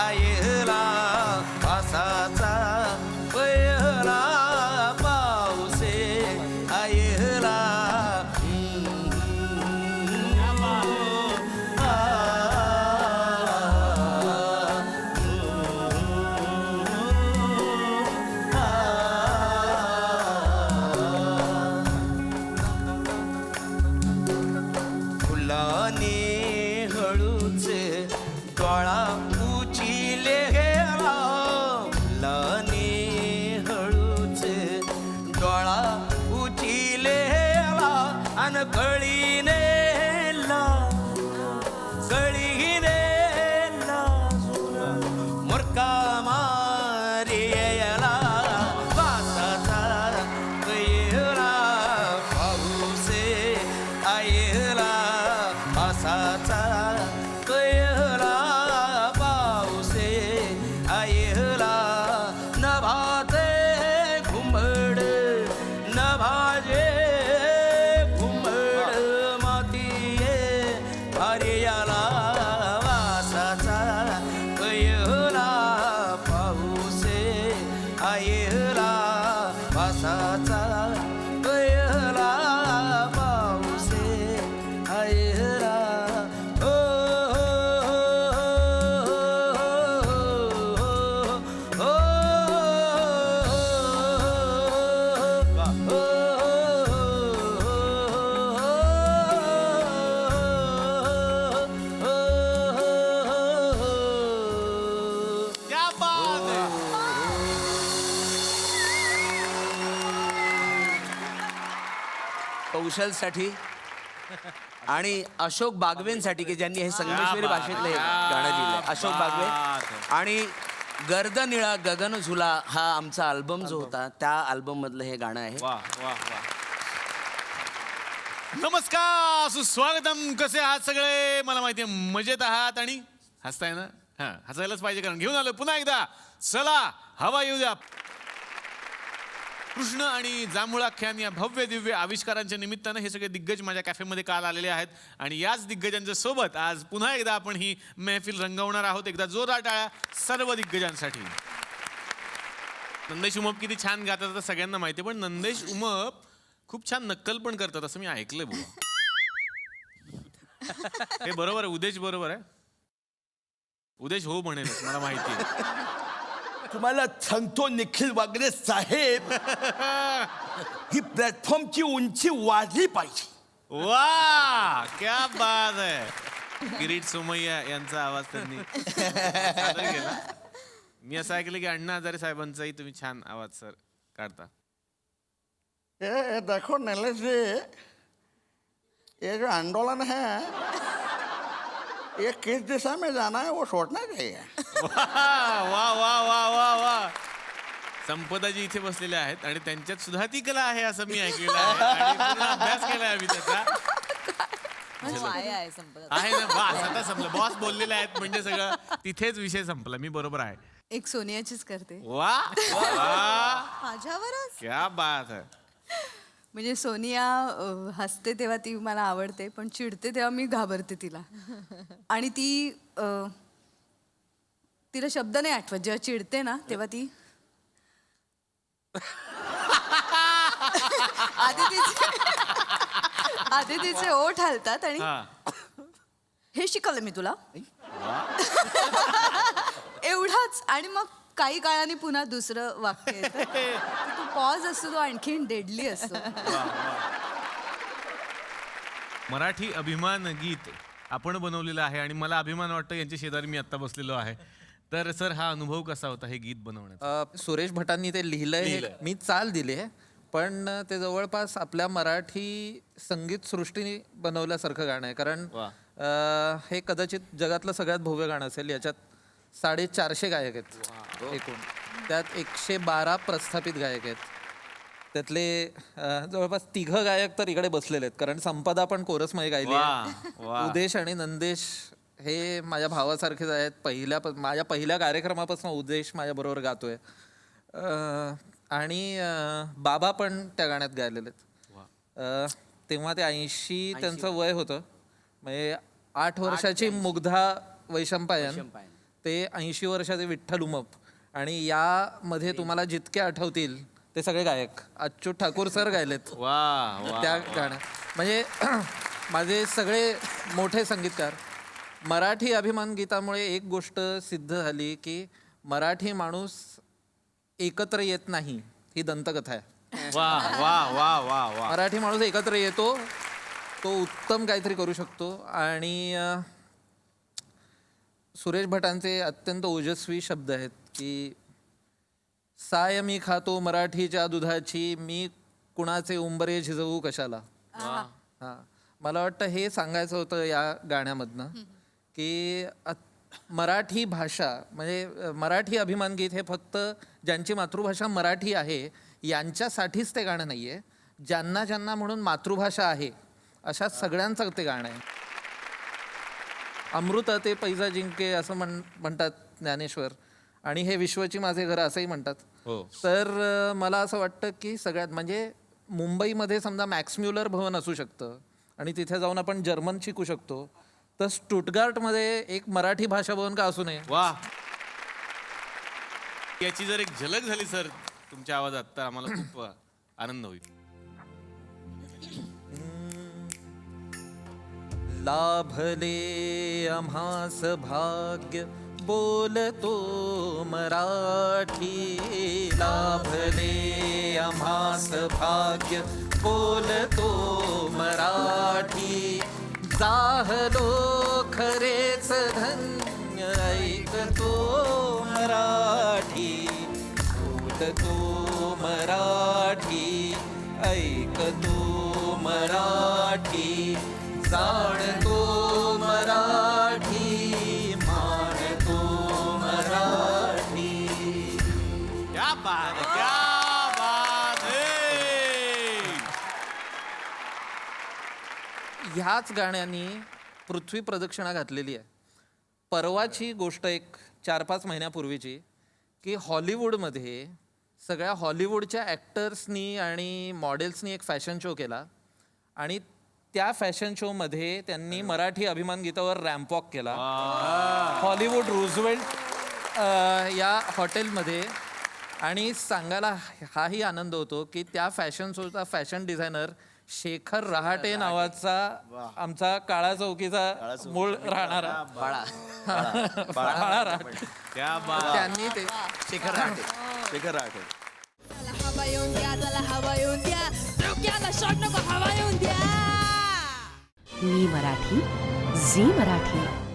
आयला पासाचा पहिला पाऊसे आयला फुलाने हळूच डोळा उचिले गेला फुलाने हळूच डोळा उचिले गेला अन कळीने मुरका मारी याला पासाचा पहिला पाऊसे आयला पासाचा पहिला पाऊसे आयला नभाते घुमड नभाजे घुमड मातीये भारियाला वासाचा पहिला पाऊसे आयला पासाचा पहिला पाऊसे आयला ओ क्या बात है. कौशलसाठी आणि अशोक बागवेंसाठी की ज्यांनी हे संगमेश्वरी भाषेतलं हे गाणं लिहिलंय. अशोक बागवे आणि गर्द निळा गगन झुला हा आमचा अल्बम जो होता त्या अल्बम मधलं हे गाणं आहे. वा वा वा. नमस्कार सुस्वागतम. कसे आहात सगळे? मला माहिती आहे मजेत आहात आणि हसताय ना. हा हसायलाच पाहिजे कारण घेऊन आलो पुन्हा एकदा. चला हवा येऊ द्या. कृष्ण आणि जांभूळाख्यान या भव्य दिव्य आविष्कारांच्या निमित्तानं हे सगळे दिग्गज माझ्या कॅफेमध्ये काल आलेले आहेत आणि याच दिग्गजांच्या सोबत आज पुन्हा एकदा आपण ही महफिल रंगवणार आहोत. एकदा जोरदार टाळ्या सर्व दिग्गजांसाठी. नंदेश उमप किती छान गातात आता सगळ्यांना माहिती आहे, पण नंदेश उमप खूप छान नक्कल पण करतात असं मी ऐकलंय बुवा. हे बरोबर आहे? उदेश बरोबर आहे? उदेश हो म्हणेल मला माहिती आहे. तुम्हाला सांगतो निखिल वागरे साहेब, ही प्लॅटफॉर्मची उंची वाढली पाहिजे. वा क्या बात आहे. किरीट सोमय्या यांचा आवाज त्यांनी सादर केला. मी असं ऐकलं की अण्णा हजारे साहेबांचाही तुम्ही छान आवाज सर काढता. ये देखो नीलेश जी, ये जो आंदोलन है ये किस दिशा में जाना है वो सोचना चाहिए. वा वा वा वा वा वा. संपदाजी इथे बसलेले आहेत आणि त्यांच्यात सुद्धा ती कला आहे असं मी ऐकलेलं आहे आणि पूर्ण अभ्यास केलाय आम्ही त्याचा. आहे ना. बस आता संपलं. बॉस बोललेले आहेत म्हणजे सगळं तिथेच विषय संपला. मी बरोबर आहे. एक सोनियाचीच करते वा वा माझ्यावरच. क्या बात है. म्हणजे सोनिया हसते तेव्हा ती मला आवडते, पण चिडते तेव्हा मी घाबरते तिला. आणि ती तिला शब्द नाही आठवत. जेव्हा चिडते ना तेव्हा ती आधी तिचे ओठ हलतात आणि हे शिकवलं मी तुला एवढाच. आणि मग काही काळाने पुन्हा दुसरं वाक्य येतं. तो पॉज असतो तो आणखीन डेडली असतो. मराठी अभिमान गीत आपण बनवलेलं आहे आणि मला अभिमान वाटतं यांच्या शेजारी मी आत्ता बसलेलो आहे. तर सर हा अनुभव कसा होता हे गीत बनवण्याचा? सुरेश भटांनी ते लिहिलंय. मी चाल दिली आहे, पण ते जवळपास आपल्या मराठी संगीत सृष्टीने बनवल्यासारखं गाणं आहे. कारण हे कदाचित जगातलं सगळ्यात भव्य गाणं असेल. याच्यात 450 गायक आहेत एकूण. त्यात 112 प्रस्थापित गायक आहेत. त्यातले जवळपास 3 गायक तर इकडे बसलेले आहेत, कारण संपदा पण कोरसमध्ये गायली आहे. उदेश आणि नंदेश हे माझ्या भावासारखेच आहेत. माझ्या पहिल्या कार्यक्रमापासून उदेश माझ्याबरोबर गातोय. आणि बाबा पण त्या गाण्यात गायलेले आहेत. तेव्हा ते 80 त्यांचं वय होतं. म्हणजे 8 वर्षाची मुग्धा वैशंपायन ते 80 वर्षाचे विठ्ठल उमप आणि यामध्ये तुम्हाला जितके आठवतील ते सगळे गायक अच्युत ठाकूर सर गायलेत वा वा त्या गाण्या म्हणजे माझे सगळे मोठे संगीतकार. मराठी अभिमान गीतामुळे एक गोष्ट सिद्ध झाली की मराठी माणूस एकत्र येत नाही, ही दंतकथा आहे. वा वा वा वा वा. मराठी माणूस एकत्र येतो, तो उत्तम काहीतरी करू शकतो. आणि सुरेश भटांचे अत्यंत ओजस्वी शब्द आहेत की साय मी खातो मराठीच्या दुधाची, मी कुणाचे उंबरे झिजवू कशाला. हा, मला वाटतं हे सांगायचं होतं या गाण्यामधनं की मराठी भाषा म्हणजे मराठी अभिमान गीत हे फक्त ज्यांची मातृभाषा मराठी आहे यांच्यासाठीच ते गाणं नाही आहे, ज्यांना ज्यांना म्हणून मातृभाषा आहे अशा सगळ्यांचं ते गाणं आहे. अमृत ते पैजा जिंके असं म्हणतात ज्ञानेश्वर, आणि हे विश्वची माझे घर असंही म्हणतात. तर मला असं वाटतं की सगळ्यात म्हणजे मुंबईमध्ये समजा मॅक्स म्युलर भवन असू शकतं आणि तिथे जाऊन आपण जर्मन शिकू शकतो, तर स्टुटगार्टमध्ये एक मराठी भाषा भवन का असू नये. वा, याची जर एक झलक झाली सर तुमच्या आवाजात तर आम्हाला खूप आनंद होईल. लाभले आम्हास भाग्य बोलतो मराठी, लाभले आम्हास भाग्य बोलतो मराठी, जाहलो खरेच धन्य ऐकतो मराठी, बोलतो मराठी ऐकतो मराठी, जाणतो मराठी मानतो मराठी. क्या बात है, क्या बात है. ह्याच गाण्यानी पृथ्वी प्रदक्षिणा घातलेली आहे. परवाची गोष्ट एक 4-5 महिन्यापूर्वीची की हॉलिवूडमध्ये सगळ्या हॉलिवूडच्या ॲक्टर्सनी आणि मॉडेल्सनी एक फॅशन शो केला आणि त्या फॅशन शोमध्ये त्यांनी मराठी अभिमान गीतावर रॅम्प वॉक केला हॉलिवूड रूझवेल्ट या हॉटेलमध्ये. आणि सांगायला हाही आनंद होतो की त्या फॅशन शोचा फॅशन डिझायनर शेखर रहाटे नावाचा आमचा काळा चौकीचा मूळ राहणारा बाळा रहाटे, क्या बात. त्यांनी ते शेखर राहते, शेखर राहते. हवा येऊन द्या, चला हवा येऊन द्या, डोक्याला शॉट नको, हवा येऊन द्या. मी मराठी, झी मराठी.